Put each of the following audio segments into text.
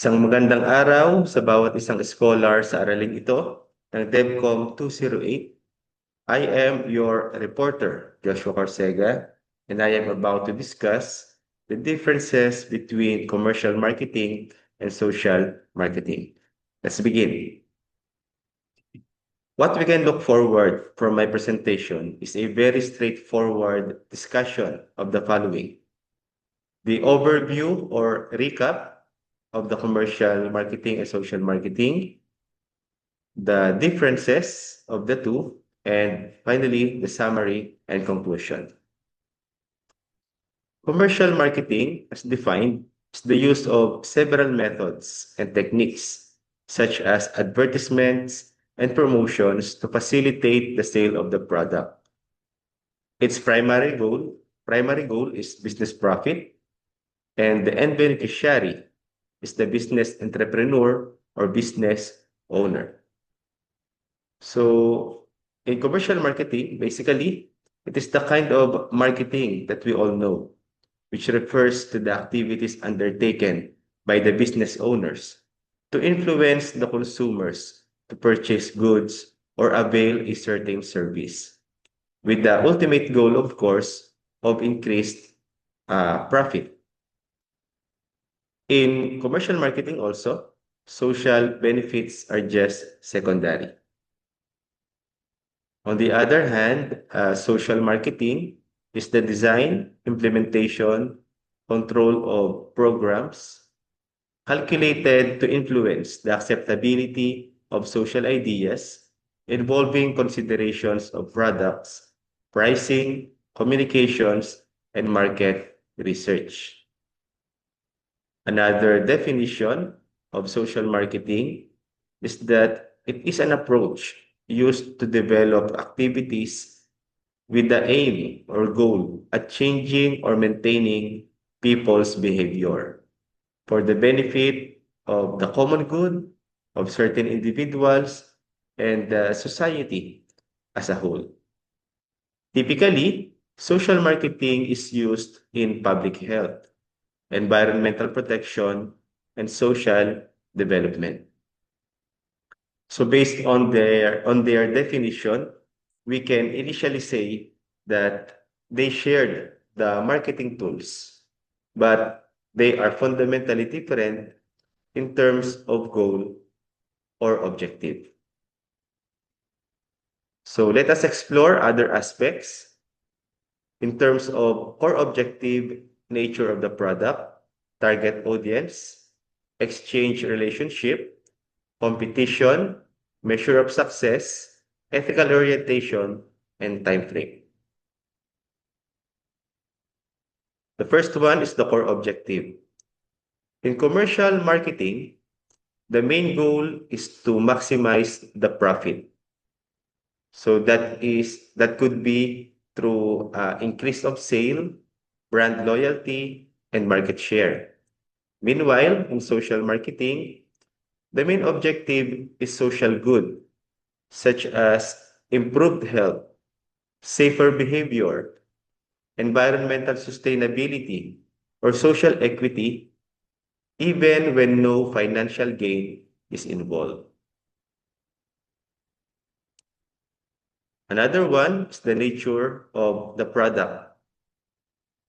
Isang magandang araw sa bawat isang scholar sa araling ito ng DevCom 208. I am your reporter, Joshua Corsega, and I am about to discuss the differences between commercial marketing and social marketing. Let's begin. What we can look forward from my presentation is a very straightforward discussion of the following: the overview or recap of the commercial marketing and social marketing, the differences of the two, and finally, the summary and conclusion. Commercial marketing, as defined, is the use of several methods and techniques, such as advertisements and promotions, to facilitate the sale of the product. Its primary goal is business profit, and the end beneficiary is the business entrepreneur or business owner. So, in commercial marketing, basically, it is the kind of marketing that we all know, which refers to the activities undertaken by the business owners to influence the consumers to purchase goods or avail a certain service, with the ultimate goal, of course, of increased profit. In commercial marketing also, social benefits are just secondary. On the other hand, social marketing is the design, implementation, control of programs calculated to influence the acceptability of social ideas involving considerations of products, pricing, communications, and market research. Another definition of social marketing is that it is an approach used to develop activities with the aim or goal at changing or maintaining people's behavior for the benefit of the common good of certain individuals and the society as a whole. Typically, social marketing is used in public health, environmental protection, and social development. So based on their definition, we can initially say that they shared the marketing tools, but they are fundamentally different in terms of goal or objective. So let us explore other aspects in terms of core objective, nature of the product, target audience, exchange relationship, competition, measure of success, ethical orientation, and time frame. The first one is the core objective. In commercial marketing, the main goal is to maximize the profit. So that could be through increase of sale, brand loyalty, and market share. Meanwhile, in social marketing, the main objective is social good, such as improved health, safer behavior, environmental sustainability, or social equity, even when no financial gain is involved. Another one is the nature of the product.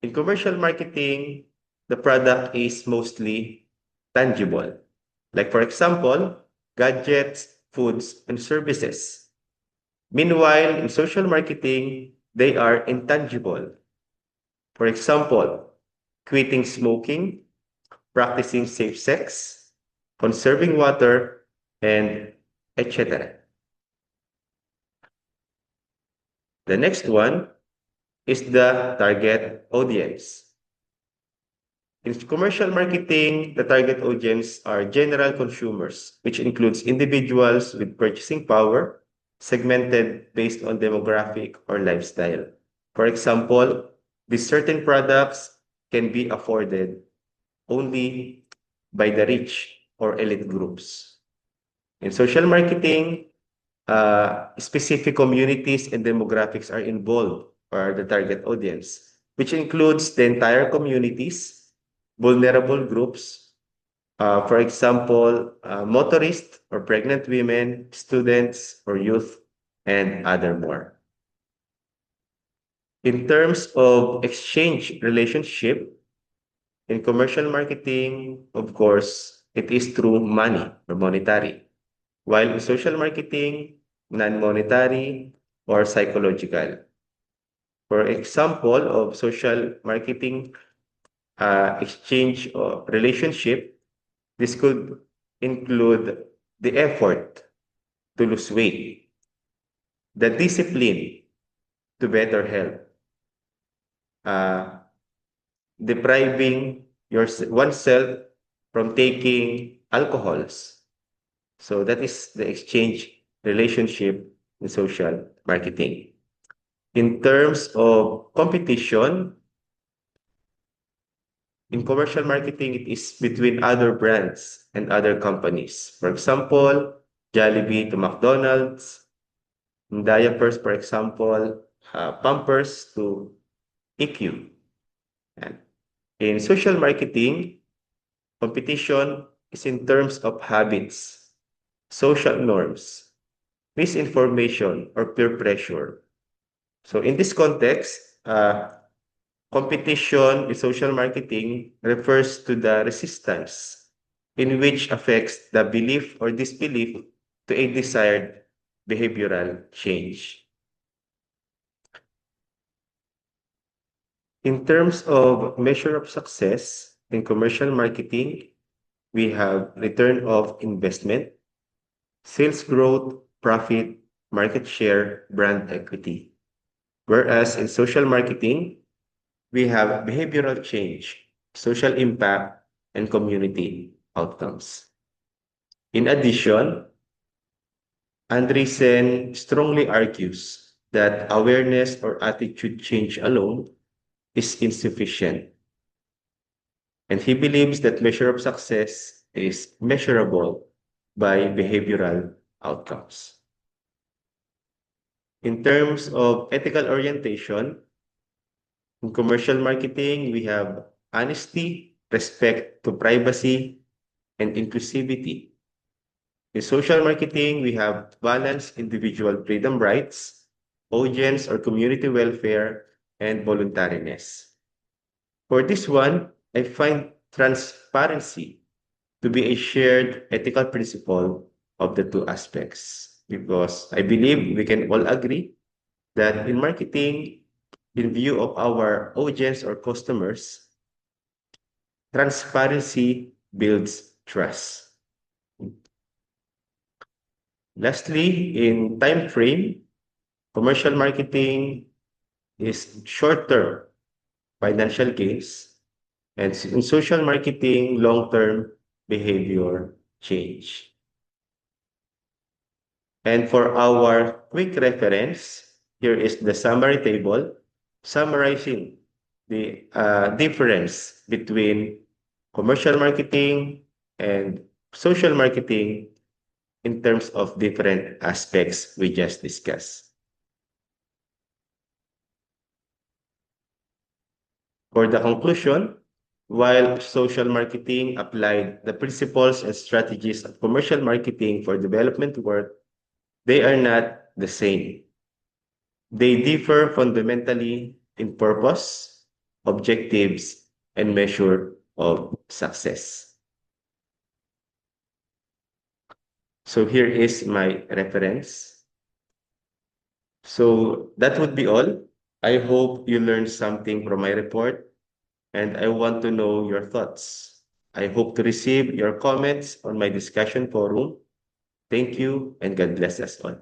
In commercial marketing, the product is mostly tangible. Like, for example, gadgets, foods, and services. Meanwhile, in social marketing, they are intangible. For example, quitting smoking, practicing safe sex, conserving water, and etc. The next one is the target audience. In commercial marketing, the target audience are general consumers, which includes individuals with purchasing power, segmented based on demographic or lifestyle. For example, these certain products can be afforded only by the rich or elite groups. In social marketing, specific communities and demographics are involved or the target audience, which includes the entire communities, vulnerable groups, For example, motorists or pregnant women, students or youth, and other more. In terms of exchange relationship, in commercial marketing, of course, it is through money or monetary. While in social marketing, non-monetary or psychological. For example of social marketing exchange or relationship, this could include the effort to lose weight, the discipline to better health, uh, depriving oneself from taking alcohols. So that is the exchange relationship in social marketing. In terms of competition, in commercial marketing, it is between other brands and other companies. For example, Jollibee to McDonald's, diapers, for example, Pampers to EQ. And in social marketing, competition is in terms of habits, social norms, misinformation, or peer pressure. So in this context, competition in social marketing refers to the resistance in which affects the belief or disbelief to a desired behavioral change. In terms of measure of success in commercial marketing, we have return of investment, sales growth, profit, market share, brand equity. Whereas in social marketing, we have behavioral change, social impact, and community outcomes. In addition, Andreessen strongly argues that awareness or attitude change alone is insufficient. And he believes that measure of success is measurable by behavioral outcomes. In terms of ethical orientation, in commercial marketing, we have honesty, respect to privacy, and inclusivity. In social marketing, we have balanced individual freedom rights, audience or community welfare, and voluntariness. For this one, I find transparency to be a shared ethical principle of the two aspects because I believe we can all agree that in marketing, in view of our audience or customers, transparency builds trust. Lastly, in time frame, commercial marketing is short-term financial gains, and in social marketing, long-term behavior change. And for our quick reference, here is the summary table summarizing the difference between commercial marketing and social marketing in terms of different aspects we just discussed. For the conclusion, while social marketing applied the principles and strategies of commercial marketing for development work, they are not the same. They differ fundamentally in purpose, objectives, and measure of success. So here is my reference. So that would be all. I hope you learned something from my report, and I want to know your thoughts. I hope to receive your comments on my discussion forum. Thank you, and God bless us all.